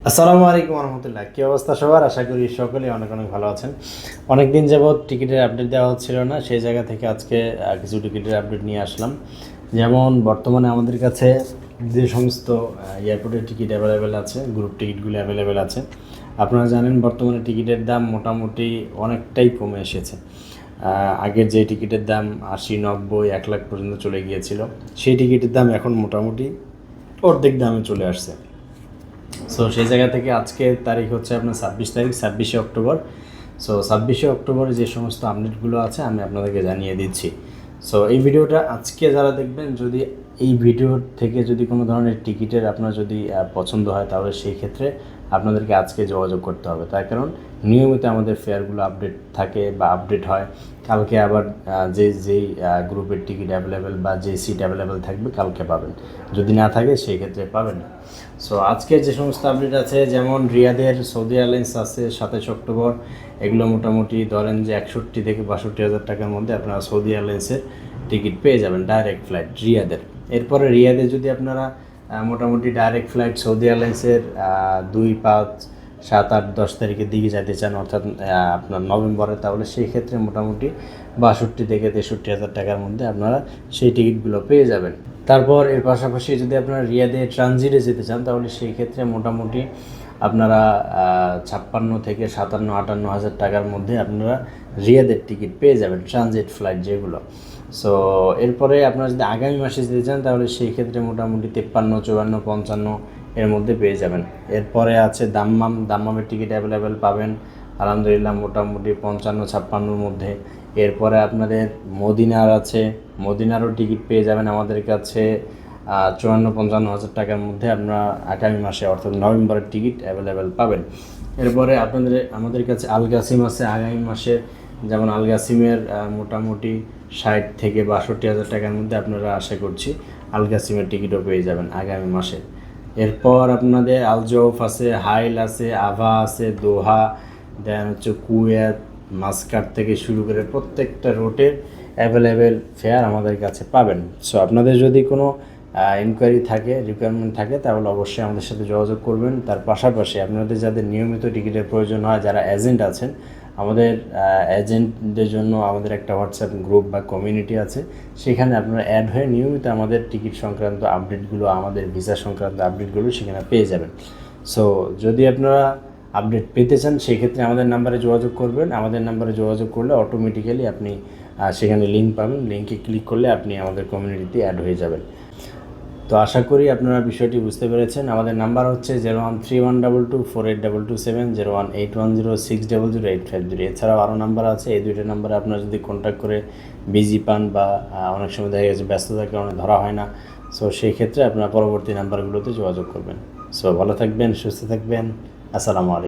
আসসালামু আলাইকুম রহমতুল্লাহ। কী অবস্থা সবার? আশা করি সকলেই অনেক অনেক ভালো আছেন। অনেক দিন যাবৎ টিকিটের আপডেট দেওয়া হচ্ছিল না, সেই জায়গা থেকে আজকে কিছু টিকিটের আপডেট নিয়ে আসলাম। যেমন বর্তমানে আমাদের কাছে যে সমস্ত এয়ারপোর্টের টিকিট অ্যাভেলেবেল আছে, গ্রুপ টিকিটগুলি অ্যাভেলেবেল আছে। আপনারা জানেন বর্তমানে টিকিটের দাম মোটামুটি অনেকটাই কমে এসেছে। আগের যে টিকিটের দাম ৮০, ৯০, ১ লাখ পর্যন্ত চলে গিয়েছিল, সেই টিকিটের দাম এখন মোটামুটি অর্ধেক দামে চলে আসছে। সো সেই জায়গা থেকে আজকে তারিখ হচ্ছে আপনার ২৬ তারিখ, ২৬শে অক্টোবর। সো ২৬শে অক্টোবরে যে সমস্ত আপডেটগুলো আছে আমি আপনাদেরকে জানিয়ে দিচ্ছি। সো এই ভিডিওটা আজকে যারা দেখবেন, যদি এই ভিডিও থেকে যদি কোনো ধরনের টিকিটের আপনার যদি পছন্দ হয়, তাহলে সেই ক্ষেত্রে আপনাদেরকে আজকে যোগাযোগ করতে হবে। তার কারণ নিয়মিত আমাদের ফেয়ারগুলো আপডেট থাকে বা আপডেট হয়। কালকে আবার যেই গ্রুপের টিকিট অ্যাভেলেবেল বা যে সিট অ্যাভেলেবেল থাকবে কালকে পাবেন, যদি না থাকে সেই ক্ষেত্রে পাবেন না। সো আজকে যে সমস্ত আপডেট আছে, যেমন রিয়াদের সৌদি এয়ারলাইন্স আছে ২৭ অক্টোবর। এগুলো মোটামুটি ধরেন যে ৬১ থেকে ৬২ হাজার টাকার মধ্যে আপনারা সৌদি এয়ারলাইন্সের টিকিট পেয়ে যাবেন, ডাইরেক্ট ফ্লাইট রিয়াদের। এরপরে রিয়াদে যদি আপনারা মোটামুটি ডাইরেক্ট ফ্লাইট সৌদি এয়ারলাইন্সের ২, ৫, ৭, ৮, ১০ তারিখের দিকে যেতে চান, অর্থাৎ আপনার নভেম্বরে, তাহলে সেই ক্ষেত্রে মোটামুটি ৬২ থেকে ৬৩ হাজার টাকার মধ্যে আপনারা সেই টিকিটগুলো পেয়ে যাবেন। তারপর এর পাশাপাশি যদি আপনারা রিয়াদে ট্রানজিটে যেতে চান, তাহলে সেই ক্ষেত্রে মোটামুটি আপনারা ৫৬ থেকে ৫৭, ৫৮ হাজার টাকার মধ্যে আপনারা রিয়াদের টিকিট পেয়ে যাবেন, ট্রানজিট ফ্লাইট যেগুলো। সো এরপরে আপনারা যদি আগামী মাসে যেতে চান, তাহলে সেই ক্ষেত্রে মোটামুটি ৫৩, ৫৪, ৫৫ এর মধ্যে পেয়ে যাবেন। এরপরে আছে দাম্মামের টিকিট অ্যাভেলেবেল পাবেন আলহামদুলিল্লাহ মোটামুটি ৫৫, ৫৬-র মধ্যে। এরপরে আপনাদের মদিনার আছে, মদিনারও টিকিট পেয়ে যাবেন আমাদের কাছে ৫৪, ৫৫ হাজার টাকার মধ্যে। আপনারা আগামী মাসে অর্থাৎ নভেম্বরের টিকিট অ্যাভেলেবেল পাবেন। এরপরে আমাদের কাছে আলগাসিম আছে আগামী মাসে, যেমন আলগাসিমের মোটামুটি ৬০ থেকে ৬২ হাজার টাকার মধ্যে আপনারা আশা করছি আলগাসিমের টিকিটও পেয়ে যাবেন আগামী মাসে। এরপর আপনাদের আলজৌফ আছে, হাইল আছে, আভা আছে, দোহা, দেন হচ্ছে কুয়েত, মাস্কাট থেকে শুরু করে প্রত্যেকটা রুটের অ্যাভেলেবেল ফেয়ার আমাদের কাছে পাবেন। সো আপনাদের যদি কোনো ইনকোয়ারি থাকে, রিকোয়ারমেন্ট থাকে, তাহলে অবশ্যই আমাদের সাথে যোগাযোগ করবেন। তার পাশাপাশি আপনাদের যাদের নিয়মিত টিকিটের প্রয়োজন হয়, যারা এজেন্ট আছেন, আমাদের এজেন্টদের জন্য আমাদের একটা হোয়াটসঅ্যাপ গ্রুপ বা কমিউনিটি আছে, সেখানে আপনারা অ্যাড হয়ে নিয়মিত আমাদের টিকিট সংক্রান্ত আপডেটগুলো, আমাদের ভিসা সংক্রান্ত আপডেটগুলো সেখানে পেয়ে যাবেন। সো যদি আপনারা আপডেট পেতে চান, সেই ক্ষেত্রে আমাদের নাম্বারে যোগাযোগ করবেন। আমাদের নাম্বারে যোগাযোগ করলে অটোমেটিক্যালি আপনি সেখানে লিঙ্ক পাবেন, লিঙ্কে ক্লিক করলে আপনি আমাদের কমিউনিটিতে অ্যাড হয়ে যাবেন। তো আশা করি আপনারা বিষয়টি বুঝতে পেরেছেন। আমাদের নাম্বার হচ্ছে 013122482227, 018106008508। এছাড়াও আরও নাম্বার আছে, এই দুইটা নাম্বারে আপনারা যদি কন্ট্যাক্ট করে বিজি পান বা অনেক সময় দেখা গেছে ব্যস্ততার কারণে ধরা হয় না, সো সেই ক্ষেত্রে আপনারা পরবর্তী নাম্বারগুলোতে যোগাযোগ করবেন। সো ভালো থাকবেন, সুস্থ থাকবেন। আসসালামু আলাইকুম।